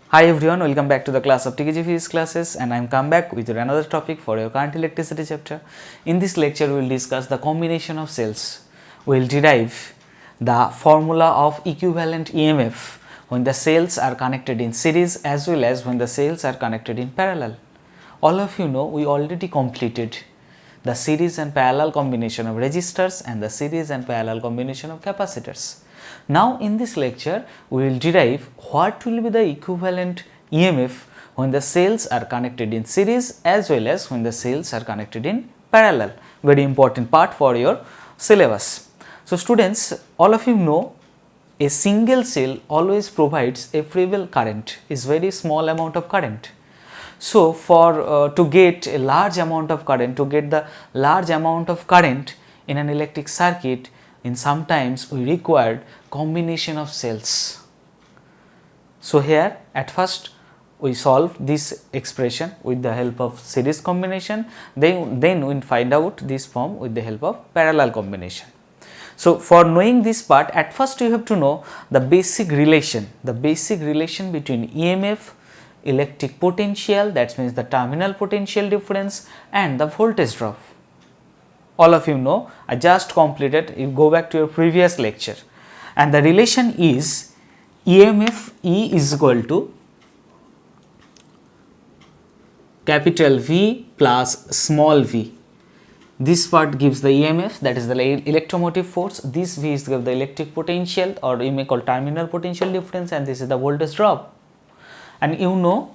Hi everyone, welcome back to the class of TKG Physics classes, and I am come back with another topic for your current electricity chapter. In this lecture, we will discuss the combination of cells. We will derive the formula of equivalent EMF when the cells are connected in series as well as when the cells are connected in parallel. All of you know we already completed the series and parallel combination of resistors and the series and parallel combination of capacitors. Now in this lecture we will derive what will be the equivalent EMF when the cells are connected in series as well as when the cells are connected in parallel. Very important part for your syllabus. So students, all of you know a single cell always provides a free-wheel current, is very small amount of current. So for to get a large amount of current, to get the large amount of current in an electric circuit, in sometimes we required combination of cells. So here at first we solve this expression with the help of series combination, then we find out this form with the help of parallel combination. So for knowing this part, at first you have to know the basic relation between EMF, electric potential, that means the terminal potential difference, and the voltage drop. All of you know, I just completed, you go back to your previous lecture, and the relation is EMF E is equal to capital V plus small v. This part gives the EMF, that is the electromotive force. This V is the electric potential, or you may call terminal potential difference, and this is the voltage drop. And you know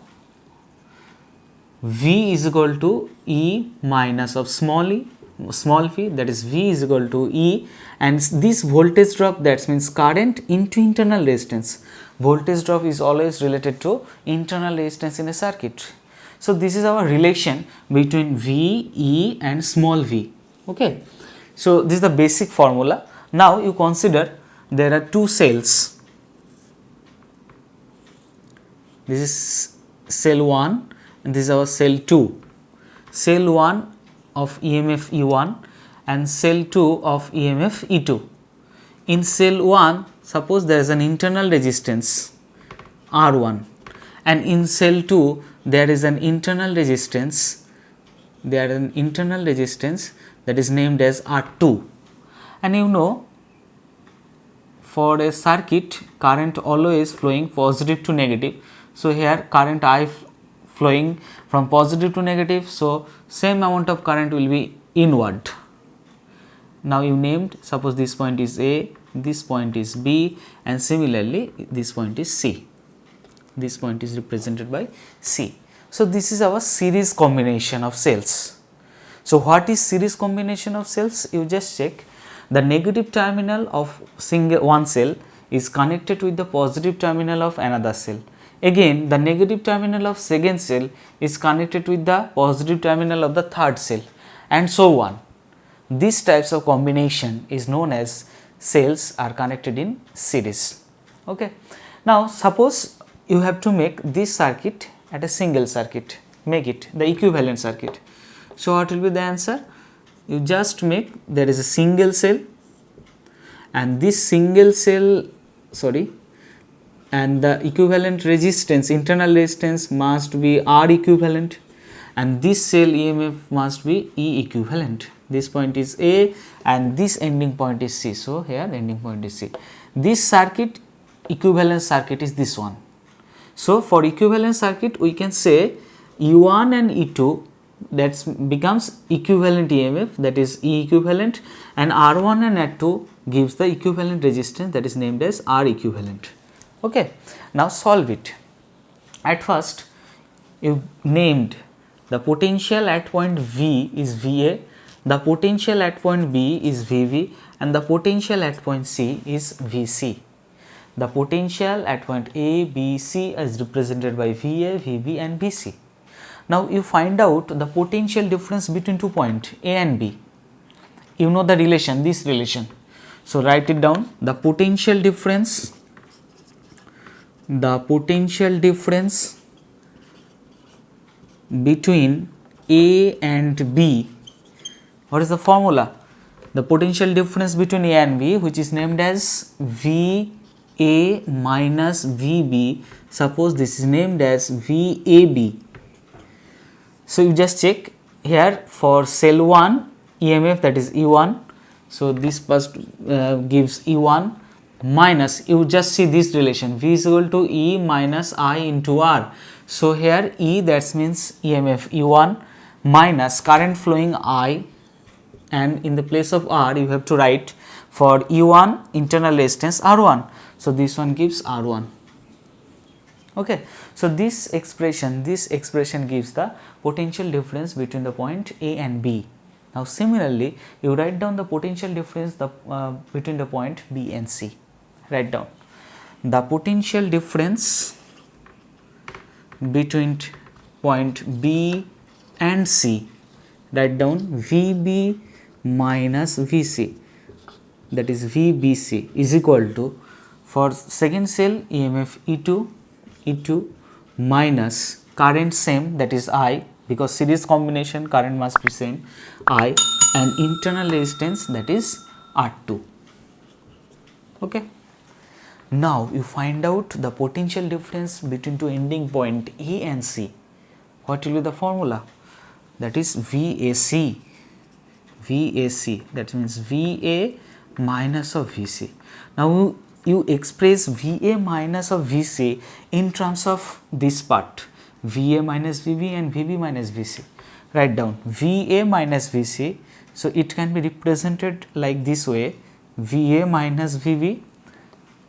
V is equal to E minus of small v, that is V is equal to E, and this voltage drop, that means current into internal resistance. Voltage drop is always related to internal resistance in a circuit. So this is our relation between V, E and small v. Okay. So this is the basic formula. Now you consider there are two cells. This is cell 1 and this is our cell 2. Cell 1 of EMF E1 and cell 2 of EMF E2. In cell 1, suppose there is an internal resistance R1, and in cell 2 there is an internal resistance, that is named as R2. And you know, for a circuit, current always flowing positive to negative. So here current I flowing from positive to negative, so same amount of current will be inward. Now you named, suppose this point is A, this point is B, and similarly this point is C. This point is represented by C. So this is our series combination of cells. So what is series combination of cells? You just check. The negative terminal of one cell is connected with the positive terminal of another cell. Again, the negative terminal of second cell is connected with the positive terminal of the third cell, and so on. These types of combination is known as cells are connected in series. Okay. Now suppose you have to make this circuit at a single circuit, make it the equivalent circuit. So what will be the answer? You just make, there is a single cell, and this single cell, and the equivalent resistance, internal resistance must be R equivalent, and this cell EMF must be E equivalent. This point is A and this ending point is C. So here ending point is C. This circuit, equivalent circuit is this one. So for equivalent circuit we can say E1 and E2, that becomes equivalent EMF, that is E equivalent, and R1 and R2 gives the equivalent resistance, that is named as R equivalent. Okay. Now solve it. At first you named the potential at point V is VA, the potential at point B is VV, and the potential at point C is VC. The potential at point A, B, C is represented by VA, VB and VC. Now you find out the potential difference between 2 points A and B. You know the relation, this relation. So write it down. The potential difference between A and B. What is the formula? The potential difference between A and B, which is named as V A minus VB, suppose this is named as VAB. So you just check here for cell 1 EMF, that is E1. So this first gives E1 minus, you just see this relation, V is equal to E minus I into R. So here E, that means EMF E1 minus current flowing I, and in the place of R you have to write for E1 internal resistance R1. So this one gives R1. Okay. So this expression gives the potential difference between the point A and B. Now similarly, you write down the potential difference between the point B and C. Write down the potential difference between point B and C. Write down VB minus VC, that is VBC, is equal to, for second cell EMF E2 minus current same, that is I, because series combination current must be same, I, and internal resistance, that is R2. Okay. Now you find out the potential difference between two ending point A and C. What will be the formula? That is VAC. That means VA minus of VC. Now you express VA minus of VC in terms of this part, VA minus VB and VB minus VC. Write down VA minus VC. So it can be represented like this way, VA minus VB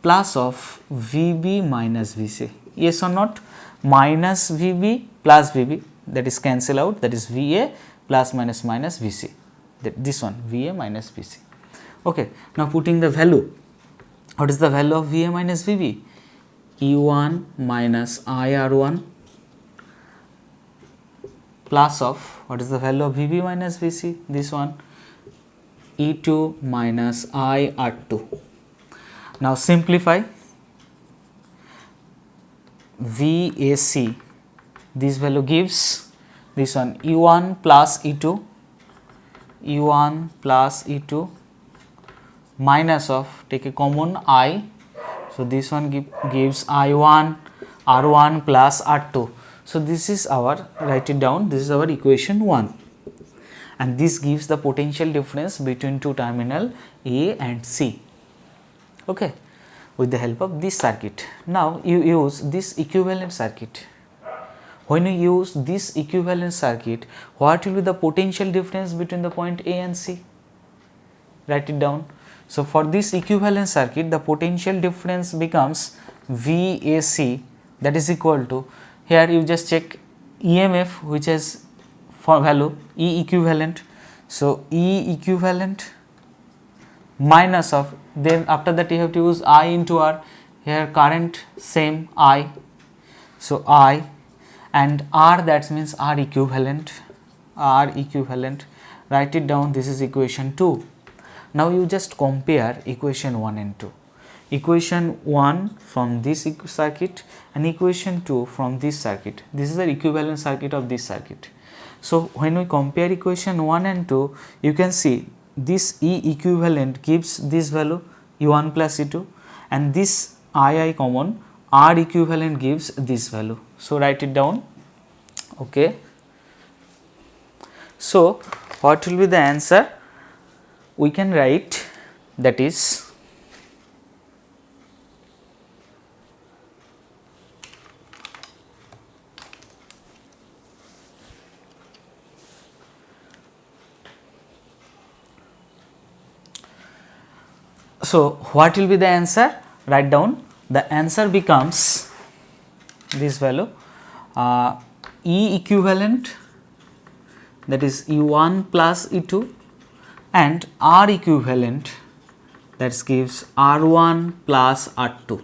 plus of VB minus VC. Yes or not? Minus VB plus VB, that is cancel out, that is VA plus minus minus VC. This one VA minus VC. Okay. Now putting the value. What is the value of VA minus VB? E1 minus IR1 plus of, what is the value of VB minus VC? This one, E2 minus IR2. Now simplify. VAC, this value gives this one, E1 plus E2 minus of, take a common I. So this one gives I1 R1 plus R2. So this is our, write it down, this is our equation 1, and this gives the potential difference between two terminal A and C. Okay, with the help of this circuit. Now you use this equivalent circuit. When you use this equivalent circuit, what will be the potential difference between the point A and C? Write it down. So for this equivalent circuit, the potential difference becomes VAC, that is equal to, here you just check EMF, which has for value E equivalent. So E equivalent minus of, then after that you have to use I into R, here current same I, so I, and R, that means R equivalent, write it down, this is equation 2. Now you just compare equation 1 and 2. Equation 1 from this circuit and equation 2 from this circuit. This is the equivalent circuit of this circuit. So when we compare equation 1 and 2, you can see this E equivalent gives this value E1 plus E2, and this II common, R equivalent gives this value. So write it down. Okay. So what will be the answer? We can write, that is so what will be the answer? Write down, the answer becomes this value E equivalent, that is E1 plus E2, and R equivalent, that gives R1 plus R2.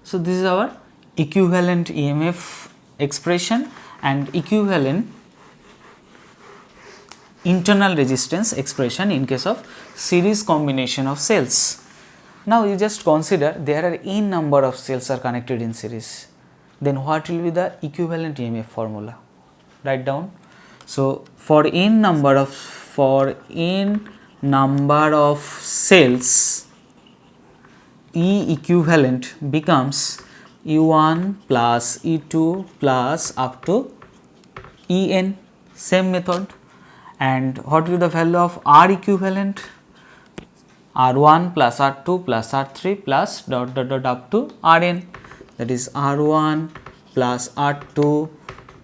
So this is our equivalent EMF expression and equivalent internal resistance expression in case of series combination of cells. Now you just consider there are n number of cells are connected in series. Then what will be the equivalent EMF formula? Write down. So for n number of cells E equivalent becomes E1 plus E2 plus up to En, same method. And what will be the value of R equivalent? R1 plus R2 plus R3 plus dot dot dot up to Rn, that is R1 plus R2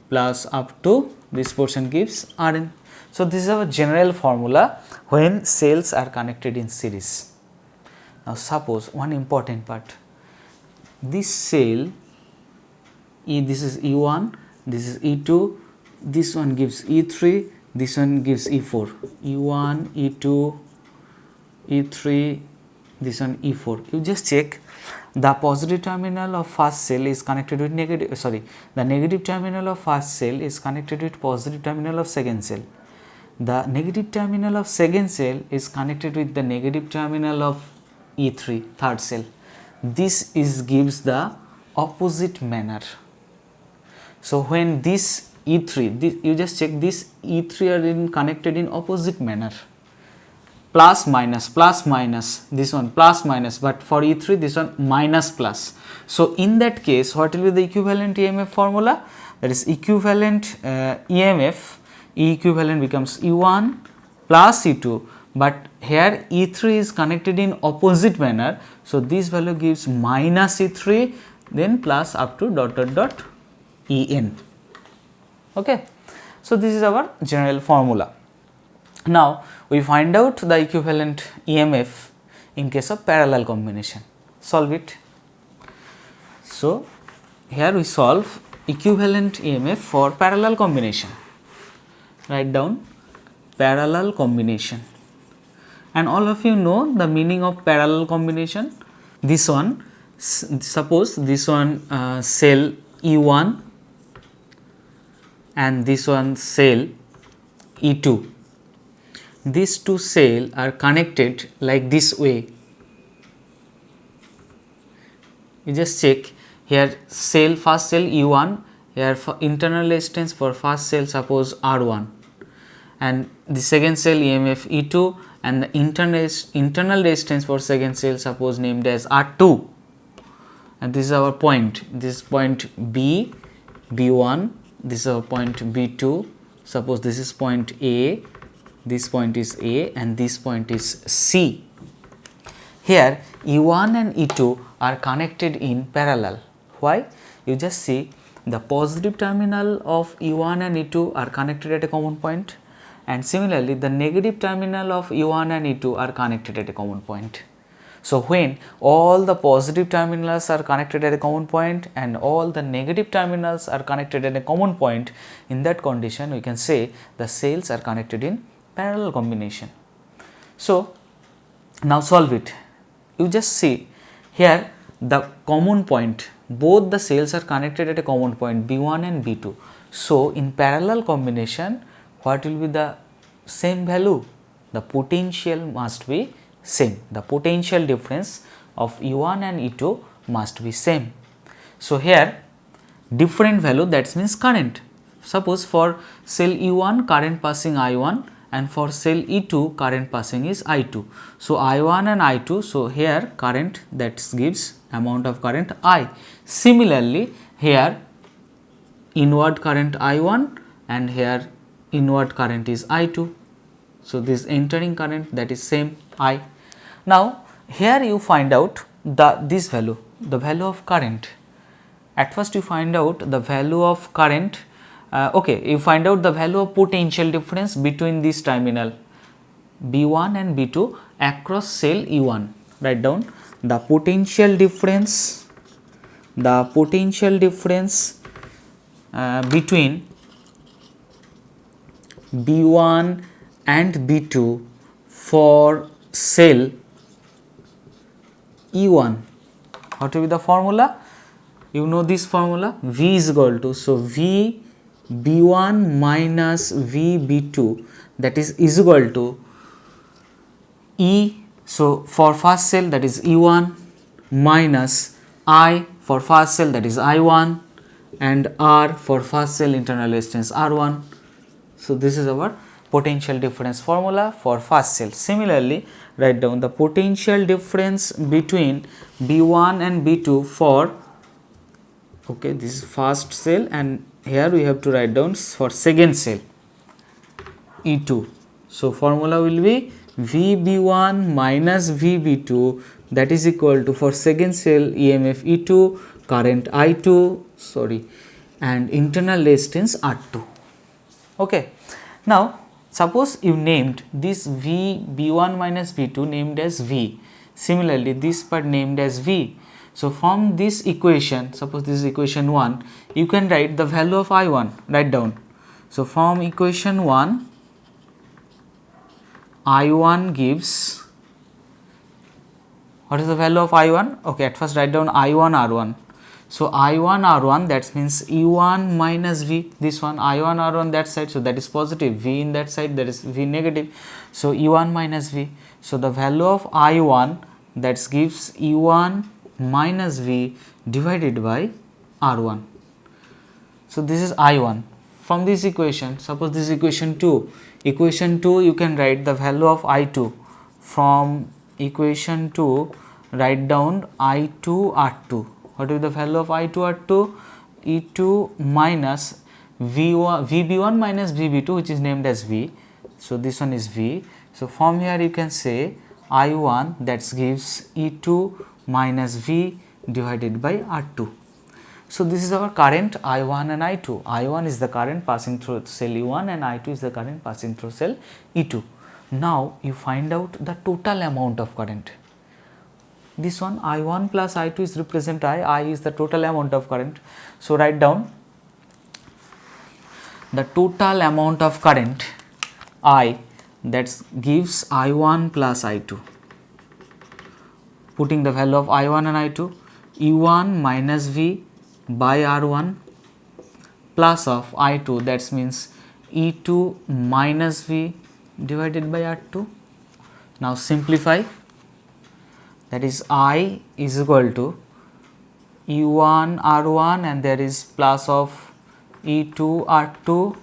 plus up to this portion gives Rn. So, this is our general formula when cells are connected in series. Now, suppose one important part, this cell this is E1, this is E2, this one gives E3, this one gives E4, E1, E2, E3, this one E4. You just check the positive terminal of first cell is connected with negative, the negative terminal of first cell is connected with positive terminal of second cell. The negative terminal of second cell is connected with the negative terminal of E3, third cell. This is gives the opposite manner. So, when this E3, you just check this E3 are connected in opposite manner, plus minus, this one plus minus, but for E3 this one minus plus. So, in that case what will be the equivalent EMF formula? That is equivalent EMF, E equivalent becomes E1 plus E2, but here E3 is connected in opposite manner. So, this value gives minus E3 then plus up to dot dot dot En. Okay. So, this is our general formula. Now, we find out the equivalent EMF in case of parallel combination. Solve it. So, here we solve equivalent EMF for parallel combination. Write down parallel combination. And all of you know the meaning of parallel combination. This one, suppose this one cell E1 and this one cell E2. These two cells are connected like this way. You just check here cell, first cell E1, here for internal resistance for first cell suppose R1, and the second cell EMF E2, and the internal resistance for second cell suppose named as R2, and this is our point, this point B, B1, this is our point B2, suppose this is point A, this point is A and this point is C. Here E1 and E2 are connected in parallel. Why? You just see the positive terminal of E1 and E2 are connected at a common point, and similarly the negative terminal of E1 and E2 are connected at a common point. So, when all the positive terminals are connected at a common point and all the negative terminals are connected at a common point, in that condition we can say the cells are connected in parallel combination. So, now solve it. You just see here the common point, both the cells are connected at a common point B1 and B2. So, in parallel combination what will be the same value? The potential must be same, the potential difference of E1 and E2 must be same. So, here different value, that means current. Suppose for cell E1 current passing I1 and for cell E2 current passing is I2. So, I1 and I2, so here current that gives amount of current I. Similarly, here inward current I1 and here inward current is I2. So, this entering current that is same I. Now, here you find out this value, the value of current. At first you find out the value of current, you find out the value of potential difference between this terminal B1 and B2 across cell E1. Write down the potential difference between B1 and B2 for cell E1. What will be the formula? You know this formula, V is equal to, so V B1 minus V B2, that is equal to E, so for first cell that is E1 minus I for first cell that is I1 and R for first cell internal resistance R1. So, this is our potential difference formula for first cell. Similarly, write down the potential difference between B1 and B2 for, okay, this is first cell, and here we have to write down for second cell E2. So formula will be VB1 minus VB2, that is equal to, for second cell EMF E2, current I2, and internal resistance R2. Okay. Now suppose you named this VB1 minus V2 named as V. Similarly, this part named as V. So from this equation, suppose this is equation 1, you can write the value of I1, write down. So from equation 1, I1 gives, what is the value of I1? Okay, at first write down I1 R1. So I1 R1, that means E1 minus V, this one I1 R1 that side, so that is positive, V in that side, that is V negative, so E1 minus V. So the value of I1, that gives E1 minus V divided by R1. So this is I1. From this equation, suppose this is equation 2, you can write the value of I2. From equation 2, write down I2 R2. What is the value of I2 R2? E2 minus V1, VB1 minus VB2, which is named as V. So this one is V. So from here you can say I1, that gives E2 minus V divided by R2. So this is our current I1 and I2. I1 is the current passing through cell E1 and I2 is the current passing through cell E2. Now you find out the total amount of current. This one I1 plus I2 is represent I is the total amount of current. So write down the total amount of current I, that gives I1 plus I2. Putting the value of I1 and I2, E1 minus V by R1 plus of I2, that means E2 minus V divided by R2. Now simplify, that is I is equal to E1 R1 and there is plus of E2 R2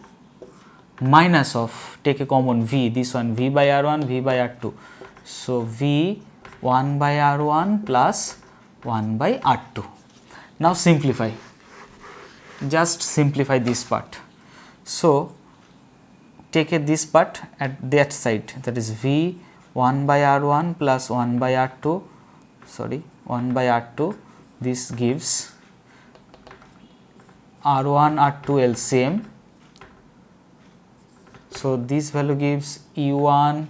minus of, take a common V, this one V by R1, V by R2. So V 1 by R1 plus 1 by R2. Now simplify, just simplify this part. So take this part at that side, that is V 1 by R1 plus 1 by R2, 1 by R2, this gives R1 R2 LCM. So this value gives E1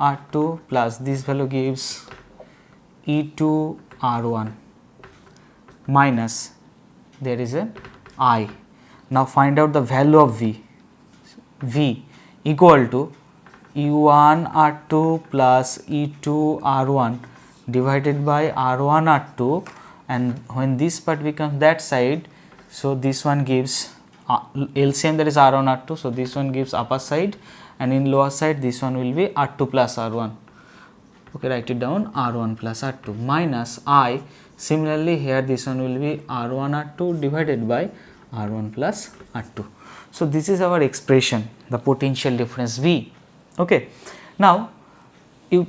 R2 plus this value gives E2 R1 minus, there is an I. Now find out the value of V. V equal to E1 R2 plus E2 R1 divided by R1 R2, and when this part becomes that side, so this one gives LCM, that is R1 R2, so this one gives upper side, and in lower side this one will be R2 plus R1. Okay, write it down, R1 plus R2 minus I. Similarly here this one will be R1 R2 divided by R1 plus R2. So this is our expression, the potential difference V. Okay, now you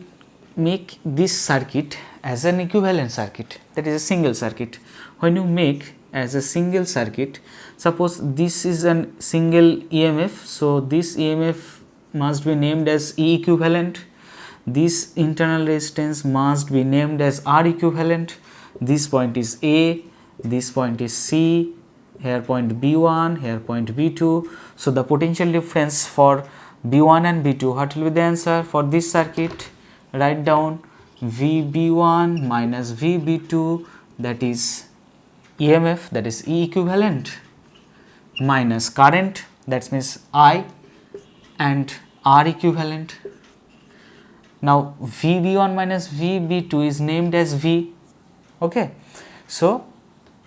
make this circuit as an equivalent circuit, that is a single circuit. When you make as a single circuit, suppose this is a single EMF, so this EMF must be named as E equivalent, this internal resistance must be named as R equivalent, this point is A, this point is C, here point B1, here point B2. So the potential difference for B1 and B2, what will be the answer for this circuit? Write down VB1 minus VB2, that is EMF, that is E equivalent, minus current, that means I, and R equivalent. Now VB1 minus VB2 is named as V. Okay, so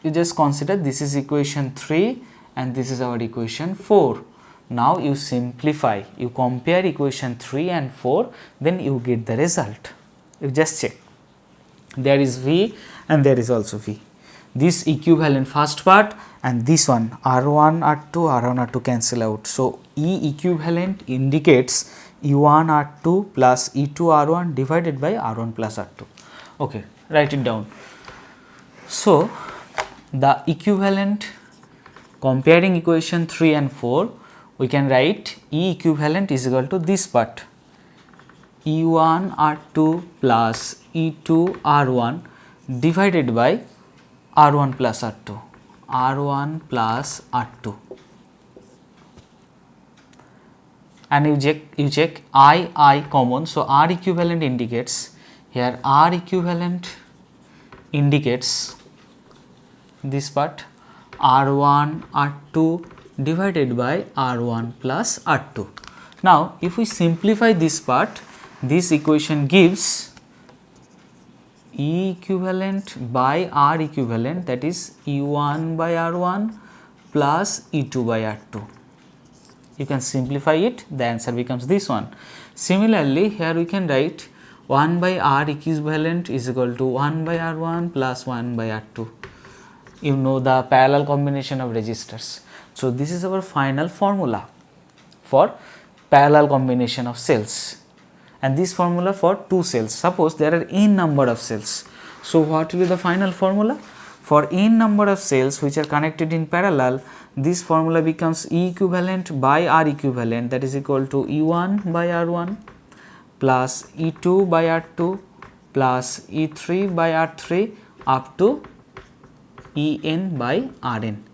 you just consider this is equation 3 and this is our equation 4. Now you simplify, you compare equation 3 and 4, then you get the result. You just check, there is V and there is also V. this equivalent first part and this one R1 R2 R1 R2 cancel out. So E equivalent indicates E1 R2 plus E2 R1 divided by R1 plus R2. Okay, write it down. So the equivalent, comparing equation 3 and 4, we can write E equivalent is equal to this part E1 R2 plus E2 R1 divided by R1 plus R2, R1 plus R2, and you check I common. So R equivalent indicates here, R equivalent indicates this part R1 R2 divided by R1 plus R2. Now if we simplify this part, this equation gives E equivalent by R equivalent, that is E1 by R1 plus E2 by R2. You can simplify it, the answer becomes this one. Similarly, here we can write 1 by R equivalent is equal to 1 by R1 plus 1 by R2. You know the parallel combination of resistors. So this is our final formula for parallel combination of cells, and this formula for two cells. Suppose there are n number of cells. So what will be the final formula? For n number of cells which are connected in parallel, this formula becomes E equivalent by R equivalent, that is equal to E1 by R1 plus E2 by R2 plus E3 by R3 up to En by Rn.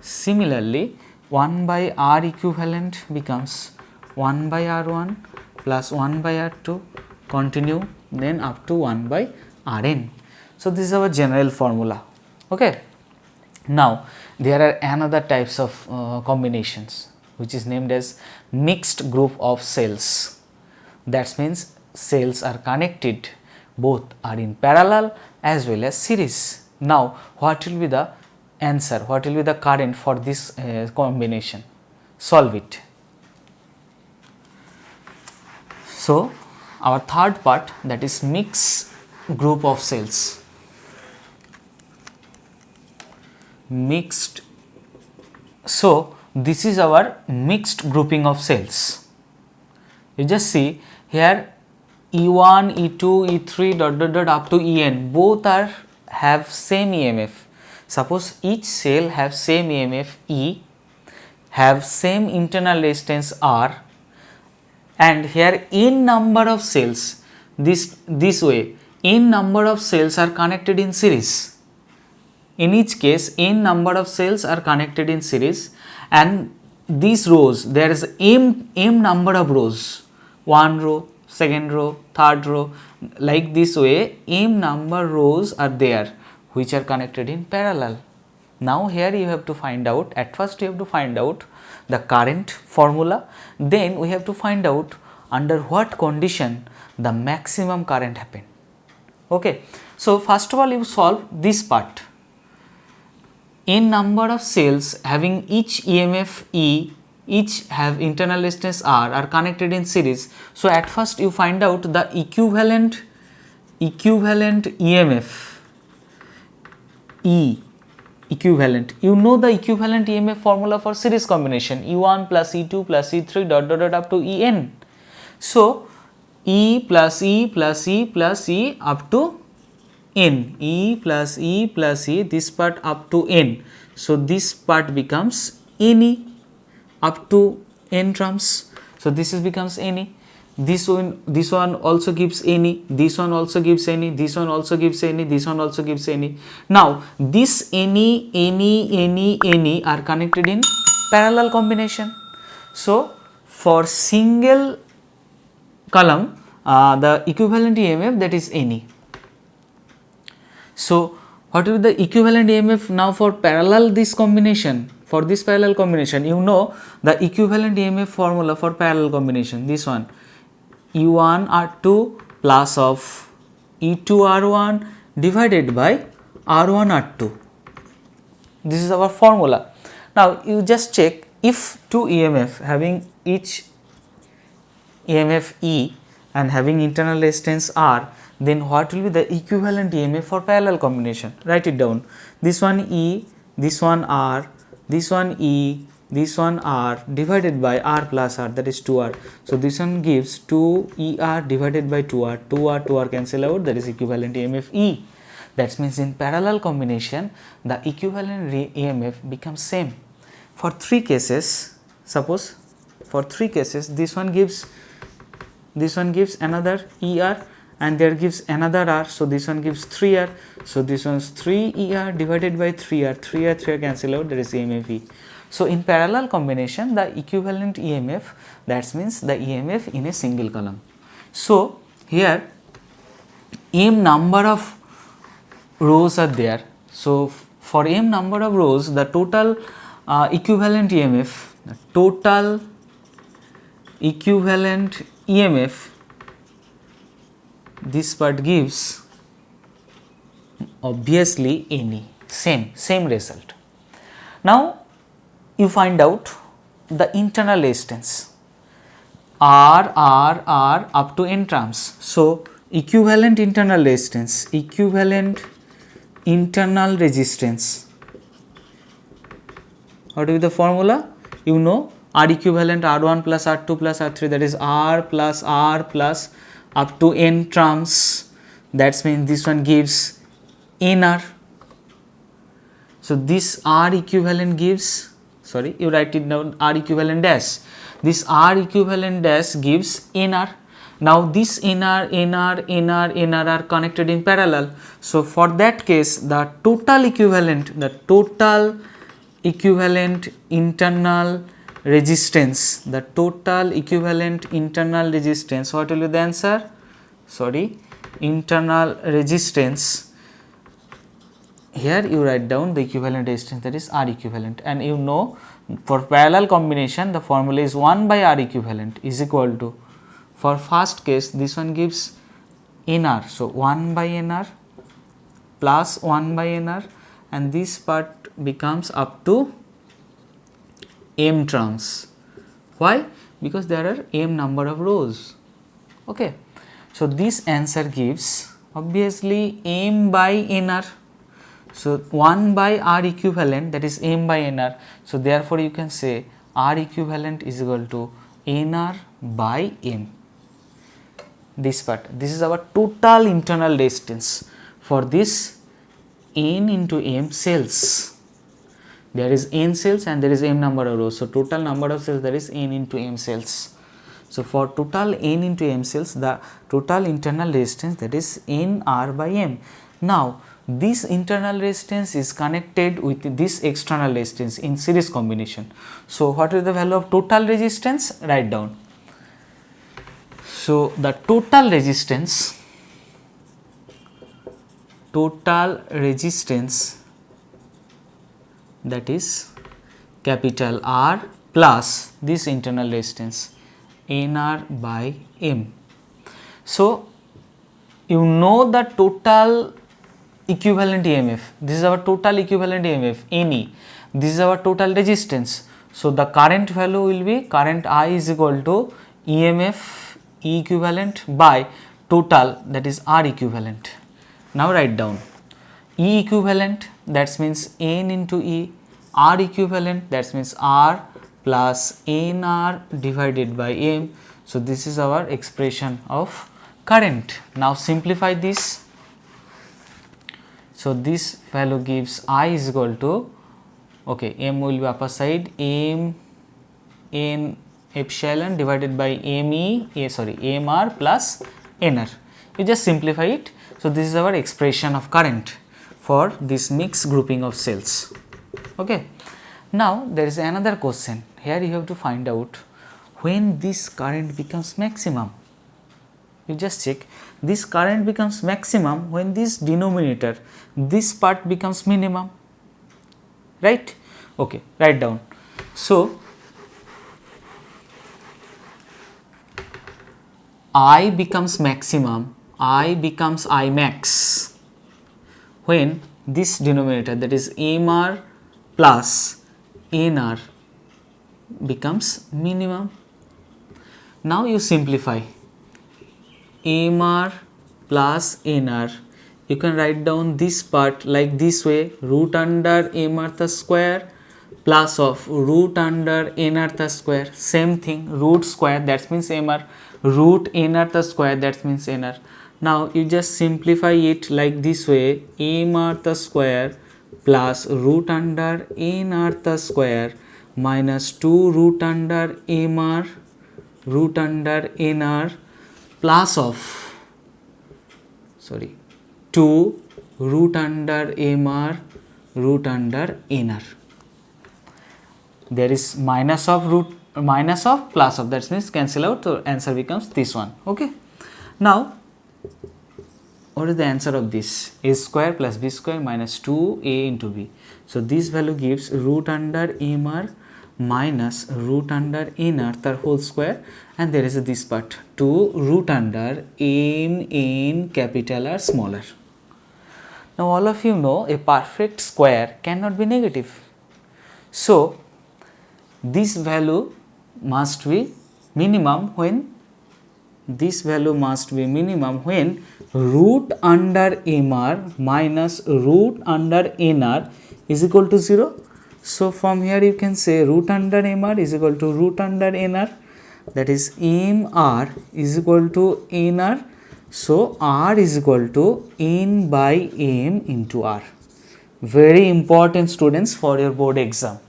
Similarly, 1 by R equivalent becomes 1 by R1 plus 1 by R2, continue then up to 1 by Rn. So this is our general formula. Okay. Now there are another types of combinations which is named as mixed group of cells. That means cells are connected, both are in parallel as well as series. Now what will be the answer, what will be the current for this combination? Solve it. So our third part, that is mixed group of cells. Mixed. So this is our mixed grouping of cells. You just see here E1, E2, E3 dot dot dot up to En, both are have same EMF. Suppose each cell have same EMF E, have same internal resistance R, and here n number of cells, this way n number of cells are connected in series. In each case n number of cells are connected in series, and these rows, there is m number of rows, one row, second row, third row, like this way m number rows are there which are connected in parallel. Now here you have to find out, at first you have to find out the current formula, then we have to find out under what condition the maximum current happen. Okay. So first of all you solve this part. N number of cells having each EMF E, each have internal resistance R, are connected in series. So at first you find out the equivalent EMF E equivalent. You know the equivalent EMF formula for series combination, E1 plus E2 plus E3 dot dot dot up to En. So E plus E plus E plus E up to N, E plus E plus E, this part up to N. So this part becomes Ne up to N terms. So this is becomes Ne. This one also gives Ne, this one also gives Ne, this one also gives Ne, this one also gives Ne. Now this Ne are connected in parallel combination. So for single column the equivalent EMF, that is Ne. So what is the equivalent EMF now for parallel this combination? For this parallel combination, you know the equivalent EMF formula for parallel combination, this one, E1 R2 plus of E2 R1 divided by R1 R2. This is our formula. Now you just check, if two EMF having each EMF E and having internal resistance R, then what will be the equivalent EMF for parallel combination? Write it down. This one E, this one R, this one E, this one R divided by R plus R, that is 2R. So this one gives 2ER divided by 2R, 2R cancel out, that is equivalent EMF E. That means in parallel combination the equivalent EMF becomes same. For 3 cases, suppose for 3 cases this one gives another ER and there gives another R, so this one gives 3R, so this one is 3ER divided by 3R, 3R cancel out, that is EMF E. So in parallel combination the equivalent EMF, that means the EMF in a single column. So here m number of rows are there, so for m number of rows the total equivalent EMF, this part gives obviously any same result. Now you find out the internal resistance R up to n terms. So equivalent internal resistance, what is the formula? You know, R equivalent R1 plus R2 plus R3, that is R plus up to n terms, that means this one gives nR. So this R equivalent gives, sorry, you write it down, R equivalent dash, this R equivalent dash gives nR. Now this nR are connected in parallel, so for that case the total equivalent internal resistance, what will be the answer? Sorry, internal resistance, here you write down the equivalent resistance, that is R equivalent, and you know for parallel combination the formula is 1 by R equivalent is equal to, for first case this one gives nR, so 1 by nR plus 1 by nR, and this part becomes up to m terms. Why? Because there are m number of rows. Okay, so this answer gives obviously m by nR. So 1 by R equivalent, that is m by nR. So therefore you can say R equivalent is equal to nR by m. This part, this is our total internal resistance for this n into m cells. There is n cells and there is m number of rows, so total number of cells, there is n into m cells. So for total n into m cells, the total internal resistance, that is nR by m. Now this internal resistance is connected with this external resistance in series combination. So what is the value of total resistance? Write down. So the total resistance that is capital R plus this internal resistance nR by m. So you know the total equivalent EMF, this is our total equivalent EMF NE, this is our total resistance. So the current value will be, current I is equal to EMF E equivalent by total, that is R equivalent. Now write down E equivalent, that means N into E, R equivalent, that means R plus nR divided by M. So this is our expression of current. Now simplify this. So this value gives I is equal to, okay, M will be upper side, M N epsilon divided by MR plus NR. You just simplify it. So this is our expression of current for this mixed grouping of cells. Okay. Now there is another question. Here you have to find out when this current becomes maximum. You just check, this current becomes maximum when this denominator, this part becomes minimum, right? Okay, write down. So I becomes maximum, I becomes I max when this denominator, that is MR plus NR, becomes minimum. Now you simplify, MR plus nr. You can write down this part like this way, root under m earth square plus of root under n earth square. Same thing, root square, that means mr, root n earth square, that means nr. Now you just simplify it like this way, m earth square plus root under n earth square minus 2 root under mr root under nr plus of 2 root under mr root under nr. There is minus of plus of, that means cancel out, so answer becomes this one. Okay. Now what is the answer of this? A square plus b square minus 2a into b. So this value gives root under mr minus root under nr the whole square, and there is this part 2 root under n capital R smaller. Now all of you know a perfect square cannot be negative. So this value must be minimum when root under mr minus root under nr is equal to 0. So from here you can say root under mr is equal to root under nr, that is mr is equal to nr. So r is equal to n by m into r. Very important, students, for your board exam.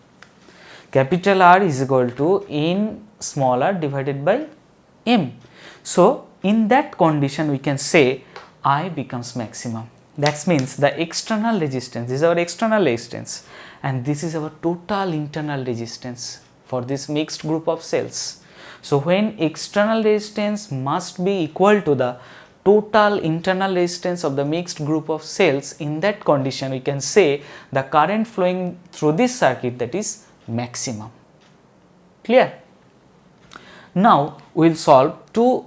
Capital R is equal to n small r divided by m. So in that condition we can say I becomes maximum. That means the external resistance, this is our external resistance, and this is our total internal resistance for this mixed group of cells. So when external resistance must be equal to the total internal resistance of the mixed group of cells, in that condition we can say the current flowing through this circuit, that is maximum. Clear? Now we will solve two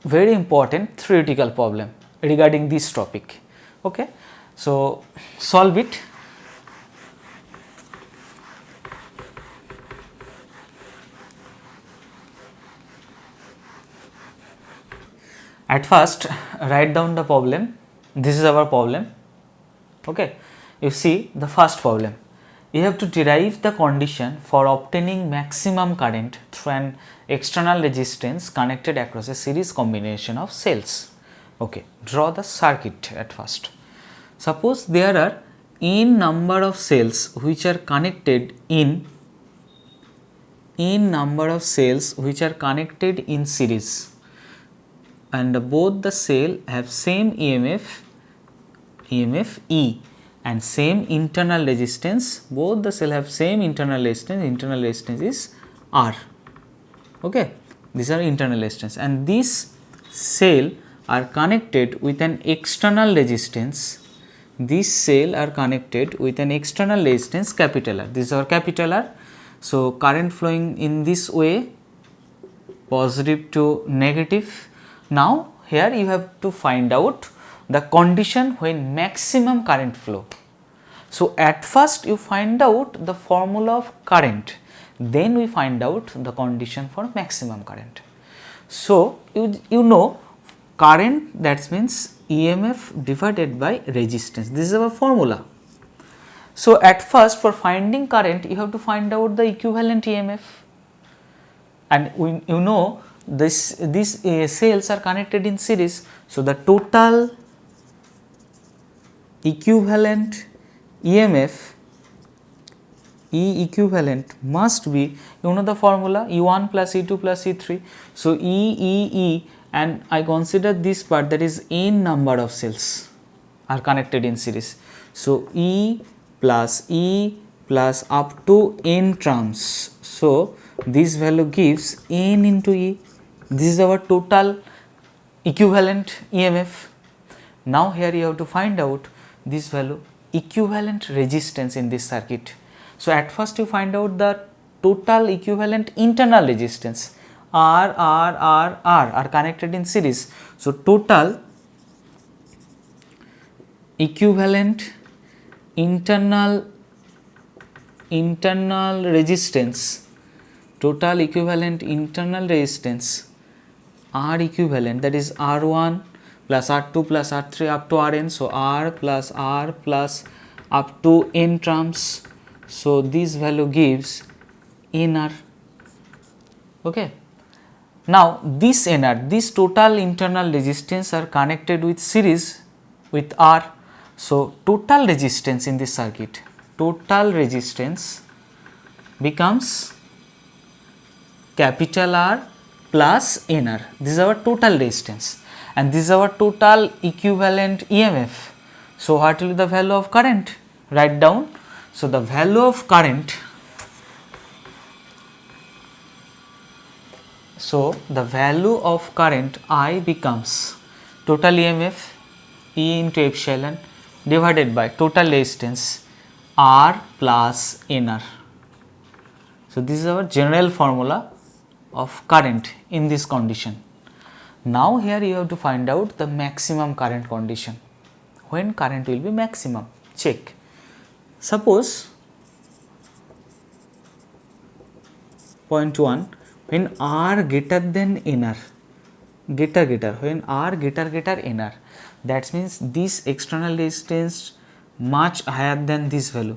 very important theoretical problem regarding this topic. Okay, so solve it. At first write down the problem. This is our problem. Okay, you see the first problem. You have to derive the condition for obtaining maximum current through an external resistance connected across a series combination of cells. Okay, draw the circuit at first. Suppose there are n number of cells which are connected in series, and both the cell have same EMF E and same internal resistance. Both the cell have same internal resistance is R. Okay, these are internal resistance, and this cell are connected with an external resistance. This cell are connected with an external resistance capital R. This is our capital R. So current flowing in this way, positive to negative. Now here you have to find out the condition when maximum current flow. So at first you find out the formula of current, then we find out the condition for maximum current. So you know current, that means EMF divided by resistance. This is our formula. So at first for finding current you have to find out the equivalent EMF, and you know these cells are connected in series. So the total equivalent EMF E equivalent must be, you know the formula, E1 plus E2 plus E3. So E, and I consider this part, that is n number of cells are connected in series. So E plus up to n terms. So this value gives n into E. This is our total equivalent EMF. Now here you have to find out this value equivalent resistance in this circuit. So at first you find out the total equivalent internal resistance. R are connected in series. So total equivalent internal resistance, total equivalent internal resistance R equivalent, that is R1 plus R2 plus R3 up to Rn. So R plus up to n terms. So this value gives nr. Okay. Now this nr, this total internal resistance are connected with series with R. So total resistance in this circuit, total resistance becomes capital R plus nr. This is our total resistance and this is our total equivalent EMF. So what will be the value of current? Write down. So the value of current, so the value of current I becomes total EMF E into epsilon divided by total resistance R plus nr. So this is our general formula of current in this condition. Now here you have to find out the maximum current condition. When current will be maximum? Check. Suppose point 1, when R greater than nr, when R greater nr, that means this external resistance much higher than this value.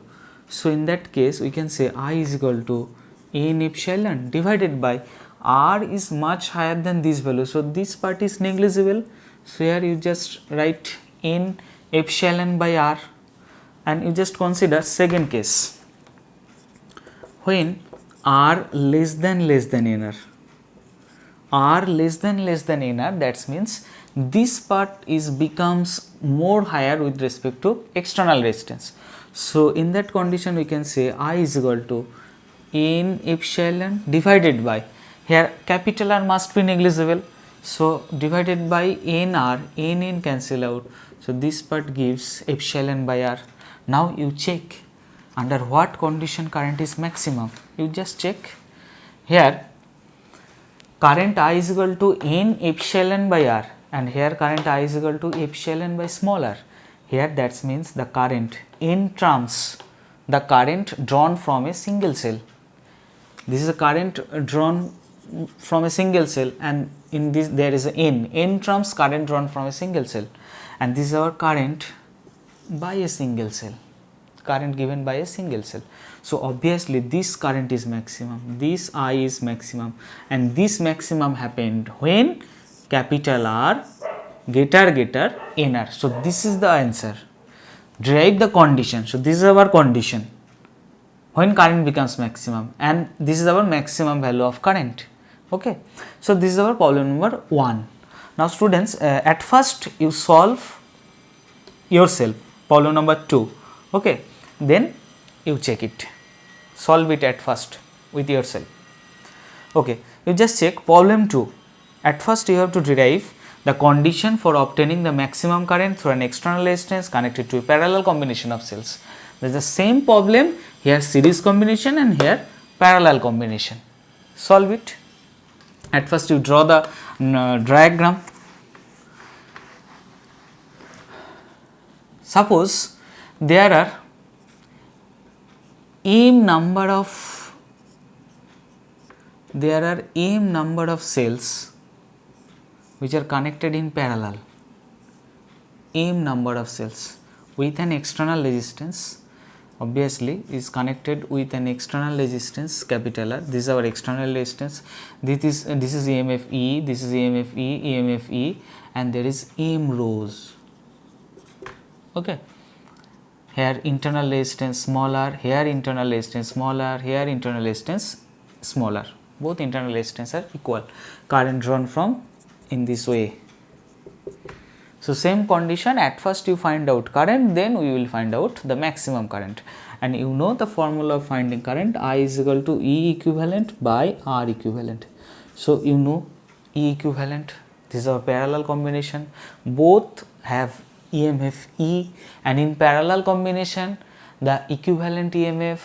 So in that case we can say I is equal to n epsilon divided by R is much higher than this value. So this part is negligible. So here you just write n epsilon by R and you just consider second case. When R less than nr, R less than nr, that means this part is becomes more higher with respect to external resistance. So in that condition we can say I is equal to n epsilon divided by, here capital R must be negligible, so divided by nr, n cancel out, so this part gives epsilon by R. Now you check under what condition current is maximum, you just check. Here current I is equal to n epsilon by R and here current I is equal to epsilon by small r. Here that means the current in terms, the current drawn from a single cell. This is a current drawn from a single cell and in this there is a n terms current drawn from a single cell and this is our current by a single cell, current given by a single cell. So obviously this current is maximum, this I is maximum and this maximum happened when capital R greater nr. So this is the answer. Derive the condition. So this is our condition when current becomes maximum and this is our maximum value of current. Okay. So this is our problem number 1. Now students, at first you solve yourself problem number 2. Okay. Then you check it, solve it at first with yourself. Okay. You just check problem 2. At first you have to derive the condition for obtaining the maximum current through an external resistance connected to a parallel combination of cells. There is the same problem, here series combination and here parallel combination. Solve it. At first you draw the diagram. Suppose there are m number of cells which are connected in parallel, m number of cells with an external resistance, obviously is connected with an external resistance capital R. This is our external resistance, this is EMF E, this is EMF E, EMF E and there is m rows. Okay. Here internal resistance smaller, here internal resistance smaller, here internal resistance smaller, both internal resistance are equal, current drawn from in this way. So same condition, at first you find out current, then we will find out the maximum current and you know the formula of finding current, I is equal to E equivalent by R equivalent. So you know E equivalent, this is our parallel combination, both have EMF E and in parallel combination the equivalent EMF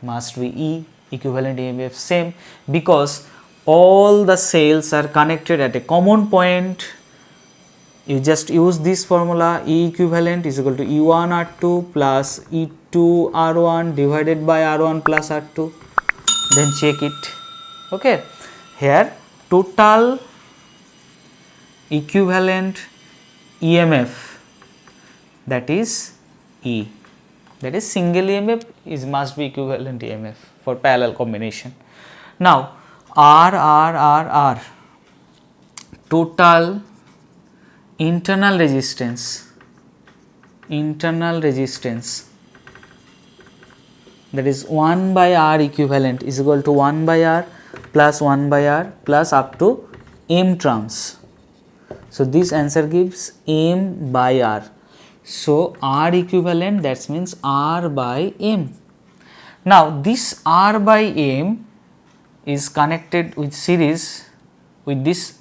must be E, equivalent EMF same, because all the cells are connected at a common point. You just use this formula, E equivalent is equal to E1 R2 plus E2 R1 divided by R1 plus R2, then check it. Okay. Here total equivalent EMF, that is E, that is single EMF is must be equivalent EMF for parallel combination. Now R, total internal resistance, that is 1 by R equivalent is equal to 1 by R plus 1 by R plus up to M terms. So this answer gives M by R. So R equivalent, that means R by M. Now this R by M is connected with series with this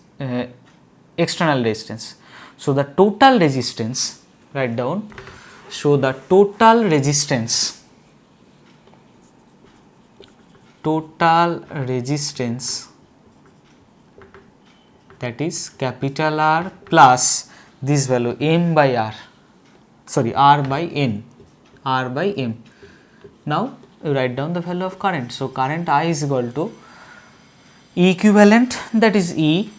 external resistance. So the total resistance, write down, so the total resistance that is capital R plus this value M by R, sorry R by N, R by M. Now you write down the value of current. So current I is equal to E equivalent, that is E,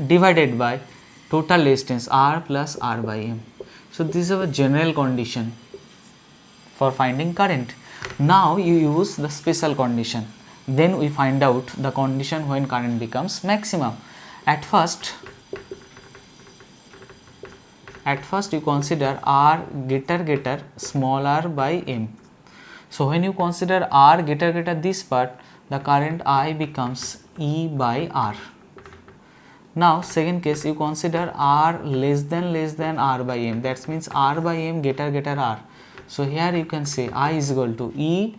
divided by total resistance R plus R by M. So this is our general condition for finding current. Now you use the special condition, then we find out the condition when current becomes maximum. At first you consider R greater small r by M. So when you consider R greater this part, the current I becomes E by R. Now second case, you consider R less than R by M, that means R by M greater R. So here you can say I is equal to E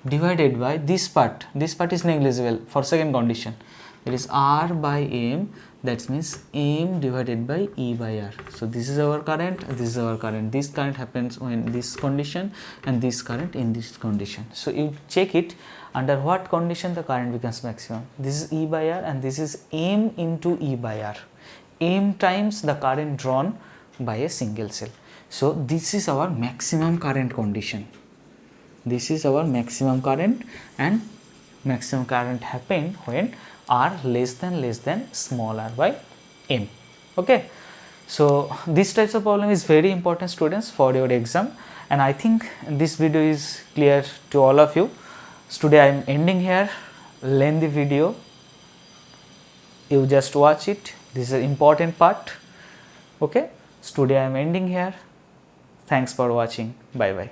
divided by this part is negligible for second condition, that is R by M, that means M divided by E by R. So this is our current, this is our current. This current happens when this condition and this current in this condition. So you check it under what condition the current becomes maximum. This is E by R and this is M into E by R. M times the current drawn by a single cell. So this is our maximum current condition. This is our maximum current, and maximum current happen when R less than small r by M. Okay. So this types of problem is very important, students, for your exam, and I think this video is clear to all of you. So today I am ending here, lengthy video, you just watch it, this is an important part. Okay. So today I am ending here. Thanks for watching. Bye bye.